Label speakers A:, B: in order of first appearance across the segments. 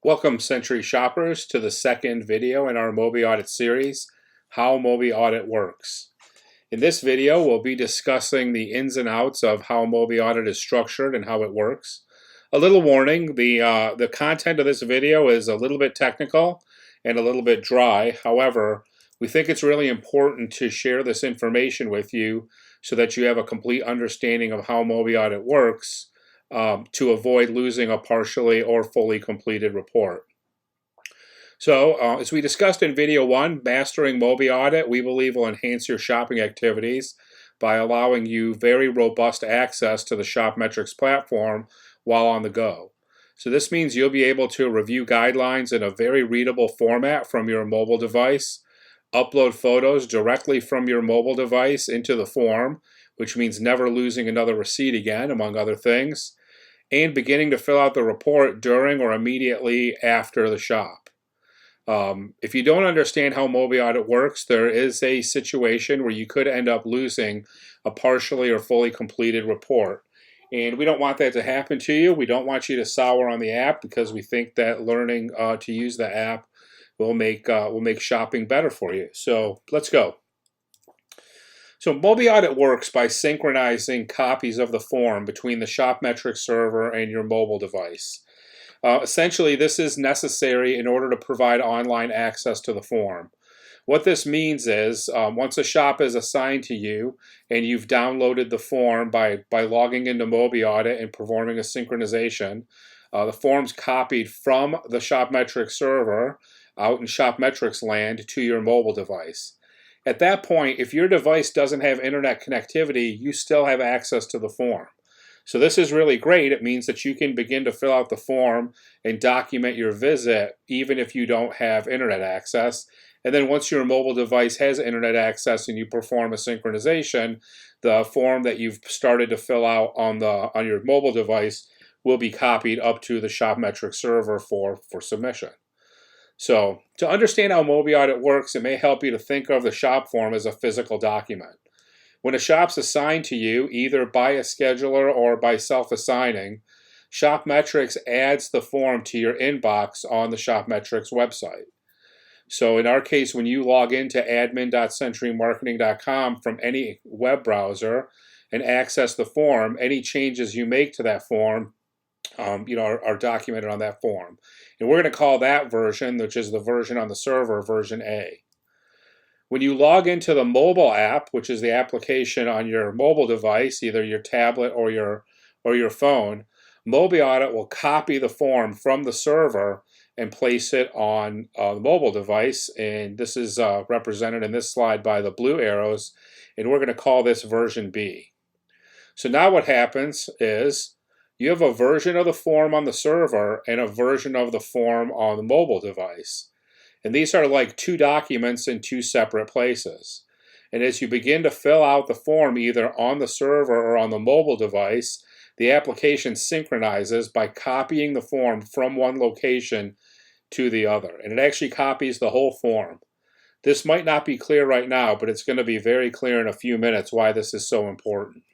A: Welcome, Century Shoppers, to the second video in our MobiAudit series, How MobiAudit Works. In this video, we'll be discussing the ins and outs of how MobiAudit is structured and how it works. A little warning, the content of this video is a little bit technical and a little bit dry. However, we think it's really important to share this information with you so that you have a complete understanding of how MobiAudit works, to avoid losing a partially or fully completed report. So, as we discussed in video 1, mastering MobiAudit, we believe will enhance your shopping activities by allowing you very robust access to the ShopMetrics platform while on the go. So this means you'll be able to review guidelines in a very readable format from your mobile device, upload photos directly from your mobile device into the form, which means never losing another receipt again, among other things, and beginning to fill out the report during or immediately after the shop. If you don't understand how MobiAudit works, there is a situation where you could end up losing a partially or fully completed report. And we don't want that to happen to you. We don't want you to sour on the app because we think that learning to use the app will make shopping better for you. So let's go. So MobiAudit works by synchronizing copies of the form between the ShopMetrics server and your mobile device. Essentially, this is necessary in order to provide online access to the form. What this means is, once a shop is assigned to you and you've downloaded the form by logging into MobiAudit and performing a synchronization, the form's copied from the ShopMetrics server out in ShopMetrics land to your mobile device. At that point, if your device doesn't have internet connectivity, you still have access to the form. So this is really great. It means that you can begin to fill out the form and document your visit even if you don't have internet access. And then once your mobile device has internet access and you perform a synchronization, the form that you've started to fill out on your mobile device will be copied up to the ShopMetrics server for submission. So, to understand how MobiAudit works, it may help you to think of the shop form as a physical document. When a shop's assigned to you, either by a scheduler or by self-assigning, ShopMetrics adds the form to your inbox on the ShopMetrics website. So in our case, when you log into admin.centurymarketing.com from any web browser and access the form, any changes you make to that form are documented on that form. And we're going to call that version, which is the version on the server, version A. When you log into the mobile app, which is the application on your mobile device, either your tablet or your phone, MobiAudit will copy the form from the server and place it on the mobile device. And this is represented in this slide by the blue arrows. And we're going to call this version B. So now what happens is you have a version of the form on the server and a version of the form on the mobile device. And these are like two documents in two separate places. And as you begin to fill out the form either on the server or on the mobile device, the application synchronizes by copying the form from one location to the other. And it actually copies the whole form. This might not be clear right now, but it's going to be very clear in a few minutes why this is so important.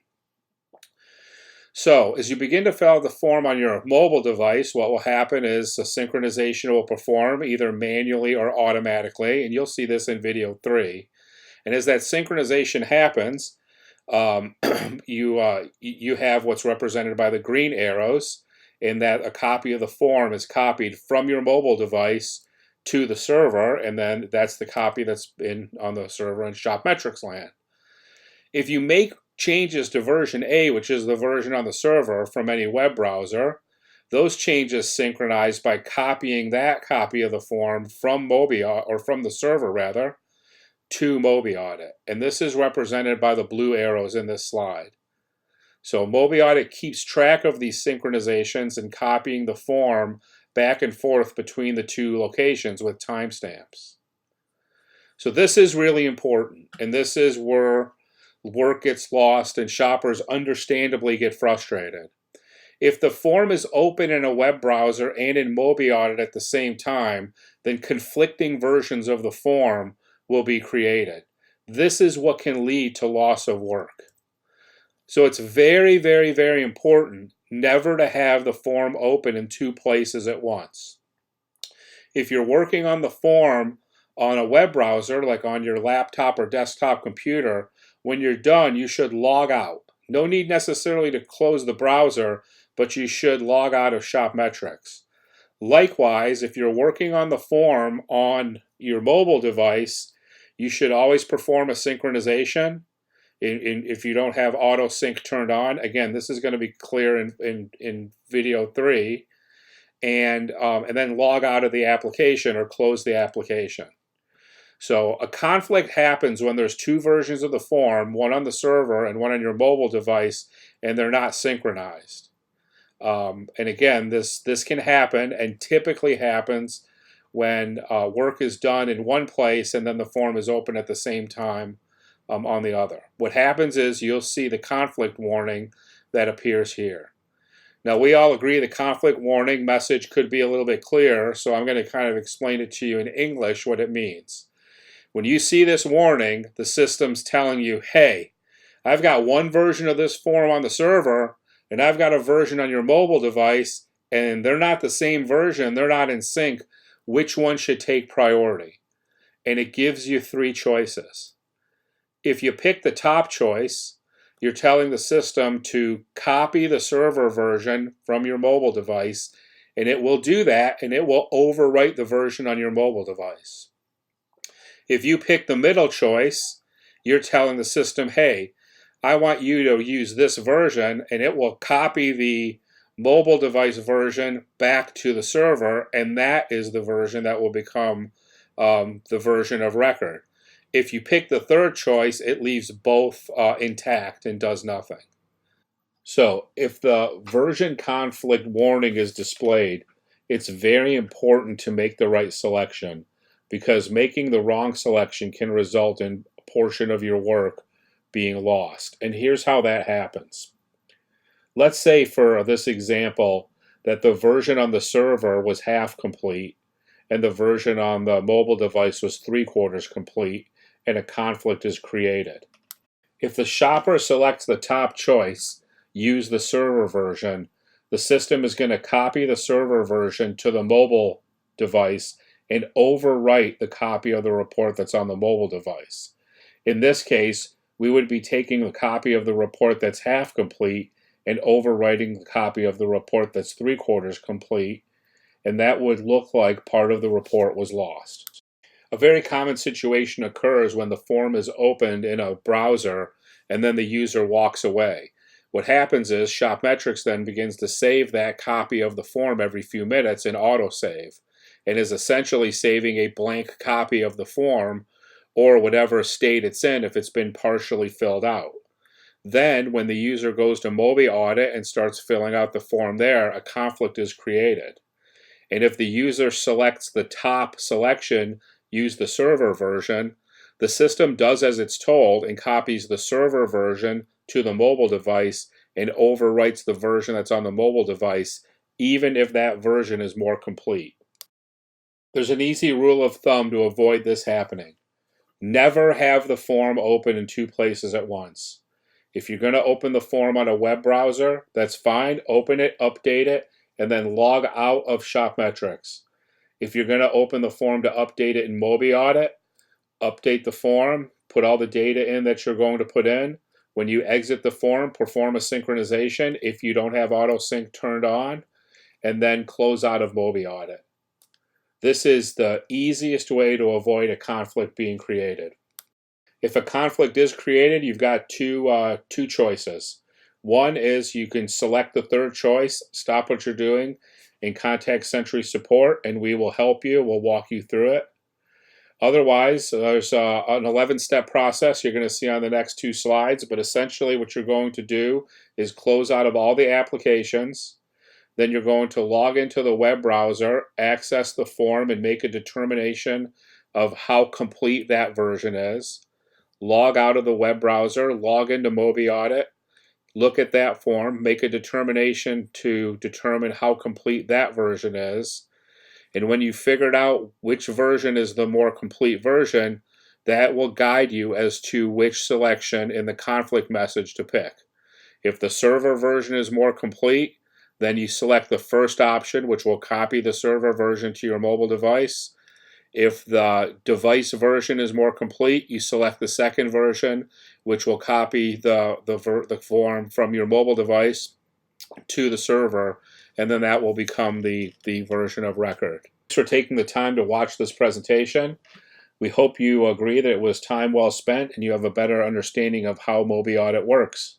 A: So, as you begin to fill out the form on your mobile device, what will happen is a synchronization will perform either manually or automatically, and you'll see this in video 3. And as that synchronization happens, you have what's represented by the green arrows, in that a copy of the form is copied from your mobile device to the server, and then that's the copy that's been on the server in ShopMetrics land. If you make changes to version A, which is the version on the server, from any web browser, those changes synchronize by copying that copy of the form from MobiAudit, or from the server rather, to MobiAudit. And this is represented by the blue arrows in this slide. So MobiAudit keeps track of these synchronizations and copying the form back and forth between the two locations with timestamps. So this is really important, and this is where work gets lost and shoppers understandably get frustrated. If the form is open in a web browser and in MobiAudit at the same time, then conflicting versions of the form will be created. This is what can lead to loss of work. So it's very, very, very important never to have the form open in two places at once. If you're working on the form on a web browser, like on your laptop or desktop computer, when you're done, you should log out. No need necessarily to close the browser, but you should log out of ShopMetrics. Likewise, if you're working on the form on your mobile device, you should always perform a synchronization. If you don't have auto sync turned on, again, this is going to be clear in video 3, and then log out of the application or close the application. So a conflict happens when there's two versions of the form, one on the server and one on your mobile device, and they're not synchronized. And again, this can happen, and typically happens when work is done in one place and then the form is open at the same time on the other. What happens is you'll see the conflict warning that appears here. Now, we all agree the conflict warning message could be a little bit clearer, so I'm going to kind of explain it to you in English what it means. When you see this warning, the system's telling you, hey, I've got one version of this form on the server, and I've got a version on your mobile device, and they're not the same version, they're not in sync. Which one should take priority? And it gives you 3 choices. If you pick the top choice, you're telling the system to copy the server version from your mobile device, and it will do that, and it will overwrite the version on your mobile device. If you pick the middle choice, you're telling the system, hey, I want you to use this version, and it will copy the mobile device version back to the server, and that is the version that will become the version of record. If you pick the third choice, it leaves both intact and does nothing. So if the version conflict warning is displayed, it's very important to make the right selection, because making the wrong selection can result in a portion of your work being lost. And here's how that happens. Let's say for this example that the version on the server was half complete and the version on the mobile device was 3/4 complete, and a conflict is created. If the shopper selects the top choice, use the server version, the system is going to copy the server version to the mobile device and overwrite the copy of the report that's on the mobile device. In this case, we would be taking the copy of the report that's half complete and overwriting the copy of the report that's 3/4 complete, and that would look like part of the report was lost. A very common situation occurs when the form is opened in a browser and then the user walks away. What happens is ShopMetrics then begins to save that copy of the form every few minutes in autosave, and is essentially saving a blank copy of the form or whatever state it's in if it's been partially filled out. Then when the user goes to MobiAudit and starts filling out the form there, a conflict is created. And if the user selects the top selection, use the server version, the system does as it's told and copies the server version to the mobile device and overwrites the version that's on the mobile device, even if that version is more complete. There's an easy rule of thumb to avoid this happening. Never have the form open in 2 places at once. If you're going to open the form on a web browser, that's fine. Open it, update it, and then log out of ShopMetrics. If you're going to open the form to update it in MobiAudit, update the form, put all the data in that you're going to put in. When you exit the form, perform a synchronization if you don't have auto sync turned on, and then close out of MobiAudit. This is the easiest way to avoid a conflict being created. If a conflict is created, you've got two choices. One is you can select the third choice, stop what you're doing, and contact Sentry Support, and we will help you. We'll walk you through it. Otherwise, there's an 11-step process you're going to see on the next 2 slides, but essentially what you're going to do is close out of all the applications. Then you're going to log into the web browser, access the form, and make a determination of how complete that version is. Log out of the web browser, log into MobiAudit, look at that form, make a determination to determine how complete that version is. And when you figured out which version is the more complete version, that will guide you as to which selection in the conflict message to pick. If the server version is more complete, Then you select the first option, which will copy the server version to your mobile device. If the device version is more complete, you select the second version, which will copy the form from your mobile device to the server, and then that will become the version of record. Thanks for taking the time to watch this presentation. We hope you agree that it was time well spent and you have a better understanding of how MobiAudit works.